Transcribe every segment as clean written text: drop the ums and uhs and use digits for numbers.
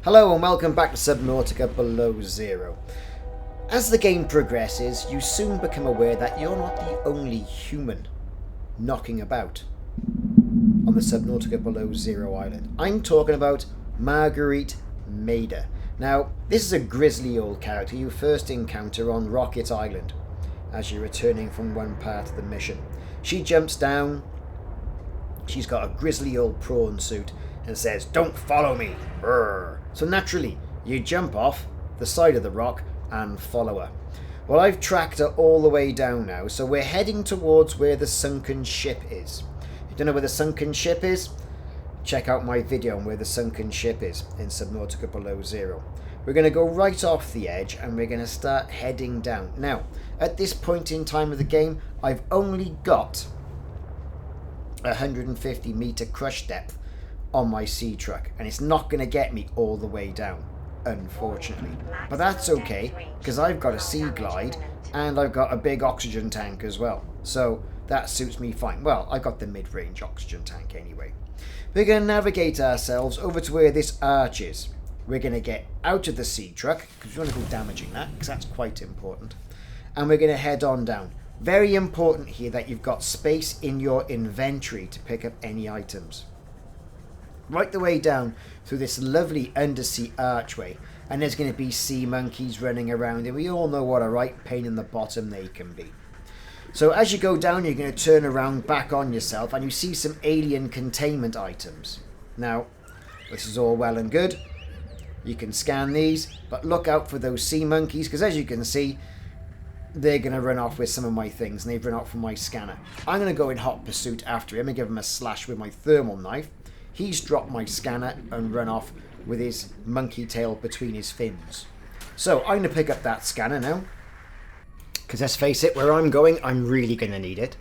Hello and welcome back to Subnautica Below Zero. As the game progresses, you soon become aware that you're not the only human knocking about on the Subnautica Below Zero island. I'm talking about Marguerit Maida. Now, this is a grisly old character you first encounter on Rocket Island as you're returning from one part of the mission. She jumps down, she's got a grisly old prawn suit and says, "Don't follow me!" Brr. So naturally, you jump off the side of the rock and follow her. Well, I've tracked her all the way down now, so we're heading towards where the sunken ship is. If you don't know where the sunken ship is, check out my video on where the sunken ship is in Subnautica Below Zero. We're going to go right off the edge and we're going to start heading down. Now, at this point in time of the game, I've only got 150 meter crush depth on my sea truck, and it's not going to get me all the way down, unfortunately. But that's okay, because I've got a sea glide and I've got a big oxygen tank as well, so that suits me fine. Well, I've got the mid-range oxygen tank anyway. We're going to navigate ourselves over to where this arch is. We're going to get out of the sea truck, because we want to go damaging that, because that's quite important. And we're going to head on down. Very important here that you've got space in your inventory to pick up any items. Right the way down through this lovely undersea archway, and there's going to be sea monkeys running around, and we all know what a right pain in the bottom they can be. So as you go down, you're going to turn around back on yourself and you see some alien containment items. Now, this is all well and good. You can scan these, but look out for those sea monkeys, because as you can see, they're going to run off with some of my things, and they've run off from my scanner. I'm going to go in hot pursuit after him and give him a slash with my thermal knife. He's dropped my scanner and run off with his monkey tail between his fins. So I'm going to pick up that scanner now, because let's face it, where I'm going, I'm really going to need it.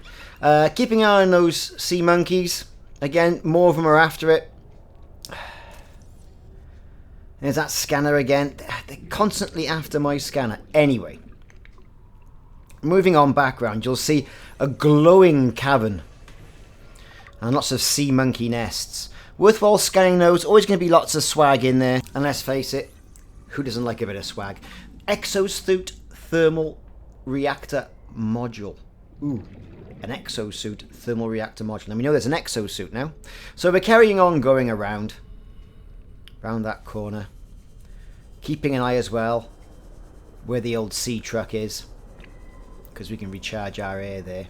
Keeping an eye on those sea monkeys. Again, more of them are after it. There's that scanner again. They're constantly after my scanner. Anyway, moving on background, you'll see a glowing cavern and lots of sea monkey nests. Worthwhile scanning those. Always going to be lots of swag in there. And let's face it, who doesn't like a bit of swag? Exosuit thermal reactor module. Ooh, an exosuit thermal reactor module. And we know there's an exosuit now. So we're carrying on going around that corner. Keeping an eye as well where the old sea truck is, because we can recharge our air there.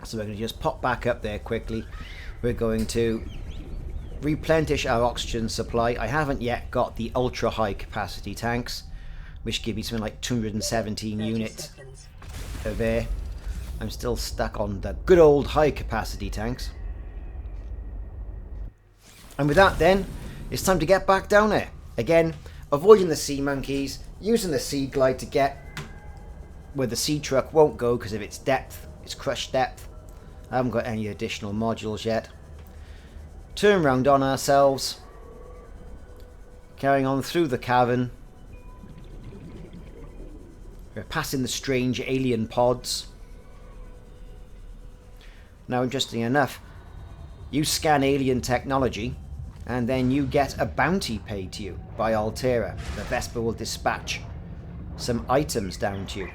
So we're going to just pop back up there quickly. We're going to replenish our oxygen supply. I haven't yet got the ultra high capacity tanks, which give me something like 217 units of air. I'm still stuck on the good old high capacity tanks. And with that then, it's time to get back down there. Again, avoiding the sea monkeys, using the sea glide to get where the sea truck won't go because of its depth, its crush depth. I haven't got any additional modules yet. Turn round on ourselves. Carrying on through the cavern. We're passing the strange alien pods. Now, interestingly enough, you scan alien technology and then you get a bounty paid to you by Altera. The Vespa will dispatch some items down to you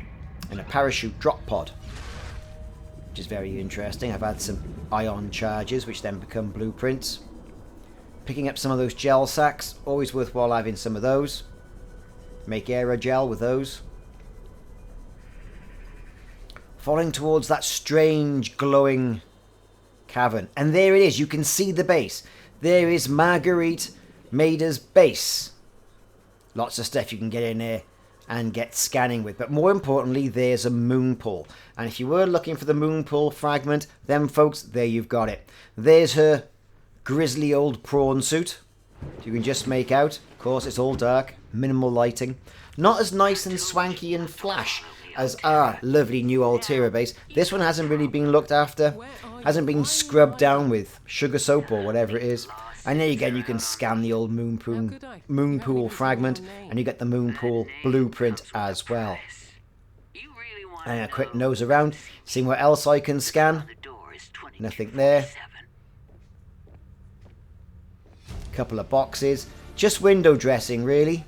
in a parachute drop pod, which is very interesting. I've had some ion charges, which then become blueprints. Picking up some of those gel sacks, always worthwhile having some of those. Make aerogel with those. Falling towards that strange glowing cavern. And there it is, you can see the base. There is Marguerit Maida's base. Lots of stuff you can get in there and get scanning with, but more importantly, there's a moon pool. And if you were looking for the moon pool fragment, then folks, there you've got it. There's her grisly old prawn suit. You can just make out. Of course, it's all dark, minimal lighting. Not as nice and swanky and flash as our lovely new Altera base. This one hasn't really been looked after, hasn't been scrubbed down with sugar soap or whatever it is. And there again, you can scan the old moon pool fragment, and you get the moon pool blueprint as well. And a quick nose around, seeing what else I can scan. Nothing there. Couple of boxes. Just window dressing, really.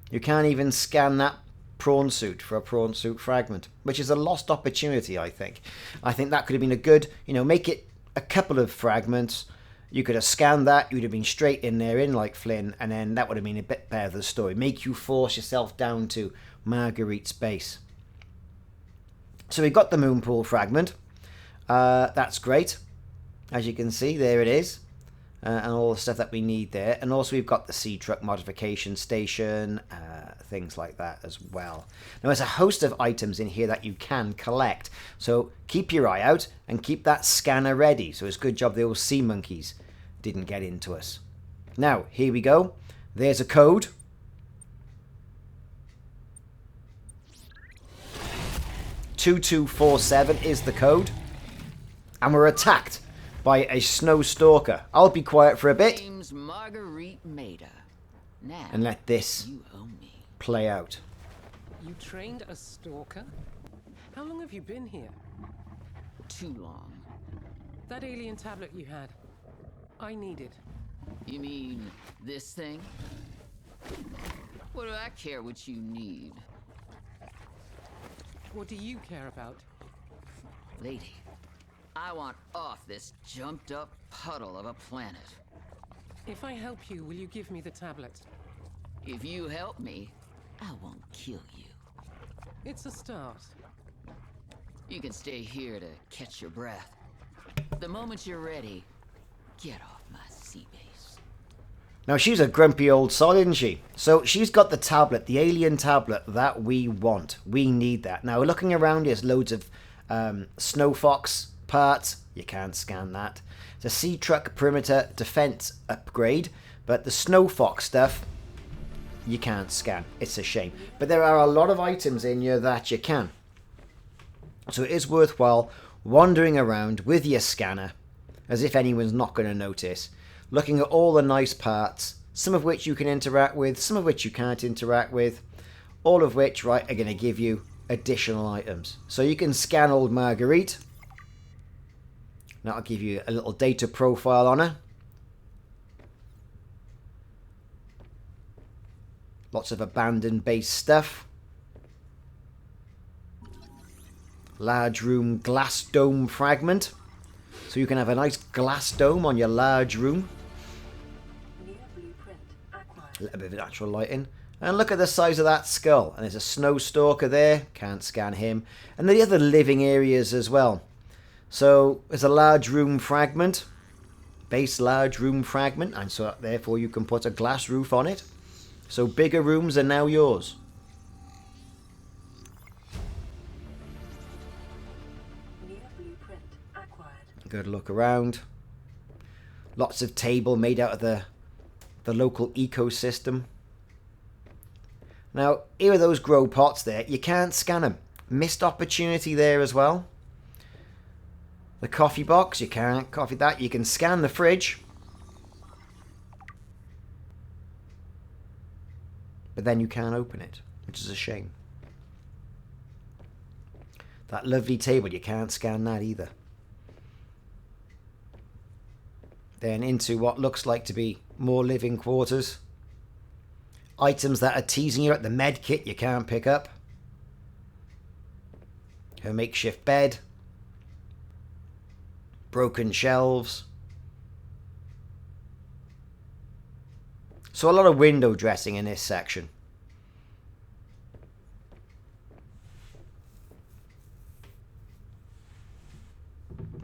You can't even scan that prawn suit for a prawn suit fragment, which is a lost opportunity, I think. I think that could have been a good, you know, make it a couple of fragments. You could have scanned that, you'd have been straight in there, in like Flynn, and then that would have been a bit better of the story. Make you force yourself down to Marguerit's base. So we've got the moon pool fragment. That's great. As you can see, there it is. And all the stuff that we need there. And also we've got the sea truck modification station, things like that as well. Now there's a host of items in here that you can collect. So keep your eye out and keep that scanner ready. So it's a good job the old sea monkeys didn't get into us. Now, here we go. There's a code. "2247" is the code. And we're attacked by a snow stalker. I'll be quiet for a bit. Name's Marguerit Maida. Now, and let this you owe me. play out. You trained a stalker? How long have you been here? Too long. That alien tablet you had, I need it. You mean this thing? What do I care what you need? What do you care about? Lady, I want off this jumped up puddle of a planet. If I help you, will you give me the tablet? If you help me, I won't kill you. It's a start. You can stay here to catch your breath. The moment you're ready, get off my sea base. Now she's a grumpy old soul, isn't she? So she's got the tablet, the alien tablet that we want. We need that. Now looking around, there's loads of snow fox parts. You can't scan that. It's a sea truck perimeter defense upgrade, but the snow fox stuff you can't scan. It's a shame. But there are a lot of items in here that you can. So it is worthwhile wandering around with your scanner as if anyone's not going to notice, looking at all the nice parts, some of which you can interact with, some of which you can't interact with, all of which, right, are going to give you additional items. So you can scan old Marguerite. That'll give you a little data profile on her. Lots of abandoned base stuff. Large room glass dome fragment. So you can have a nice glass dome on your large room. A little bit of natural lighting. And look at the size of that skull. And there's a snow stalker there. Can't scan him. And the other living areas as well. So there's a large room fragment. Base large room fragment. And so therefore you can put a glass roof on it. So bigger rooms are now yours. Good look around. Lots of table made out of the local ecosystem. Now, here are those grow pots there. You can't scan them. Missed opportunity there as well. The coffee box, you can't coffee that. You can scan the fridge. But then you can't open it, which is a shame. That lovely table, you can't scan that either. Then into what looks like to be more living quarters. Items that are teasing you at the med kit you can't pick up. Her makeshift bed. Broken shelves. So a lot of window dressing in this section.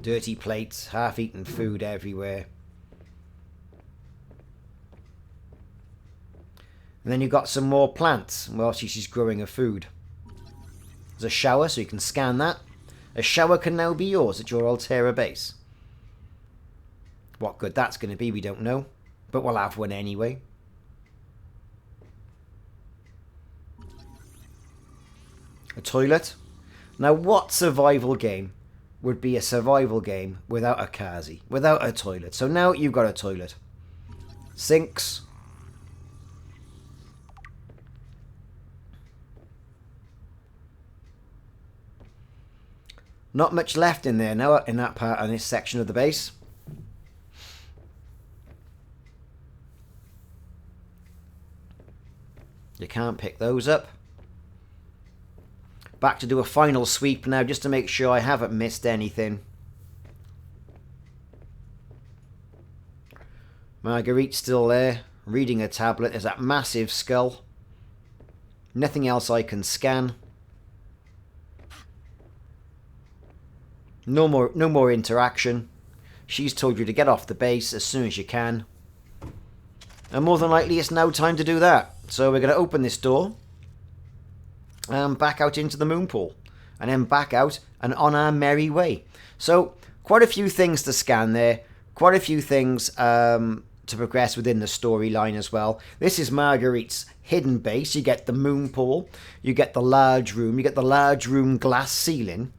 Dirty plates, half-eaten food everywhere. And then you've got some more plants. Well, she's growing her food. There's a shower, so you can scan that. A shower can now be yours at your Altera base. What good that's going to be, we don't know. But we'll have one anyway. A toilet. Now, what survival game would be a survival game without a Kazi, without a toilet? So now you've got a toilet. Sinks. Not much left in there now, in that part, in this section of the base. can't pick those up. Back to do a final sweep now, just to make sure I haven't missed anything. Marguerite's still there, reading a tablet. There's that massive skull. Nothing else I can scan. No more interaction. She's told you to get off the base as soon as you can. And more than likely it's now time to do that. So we're going to open this door. And back out into the moon pool. And then back out and on our merry way. So quite a few things to scan there. Quite a few things to progress within the storyline as well. This is Marguerite's hidden base. You get the moon pool. You get the large room. You get the large room glass ceiling.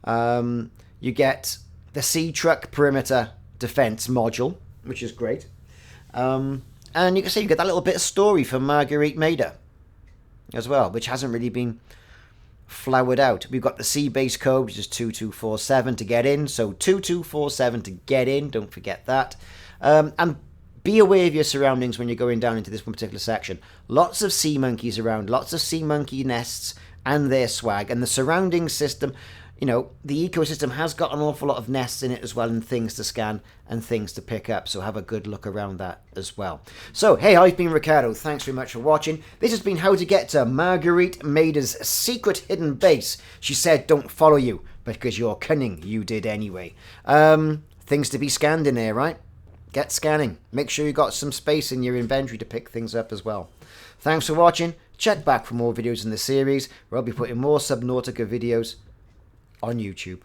You get the sea truck perimeter defense module, which is great. And you can see you get that little bit of story from Marguerit Maida as well, which hasn't really been flowered out. We've got the sea base code, which is 2247 to get in. So 2247 to get in. Don't forget that. And be aware of your surroundings when you're going down into this one particular section. Lots of sea monkeys around, lots of sea monkey nests and their swag. And the surrounding system, you know, the ecosystem has got an awful lot of nests in it as well, and things to scan and things to pick up. So have a good look around that as well. So, hey, I've been Ricardo. Thanks very much for watching. This has been how to get to Marguerite Maida's secret hidden base. She said don't follow you, but because you're cunning, you did anyway. Things to be scanned in there, right? Get scanning. Make sure you got some space in your inventory to pick things up as well. Thanks for watching. Check back for more videos in the series, where I'll be putting more Subnautica videos on YouTube.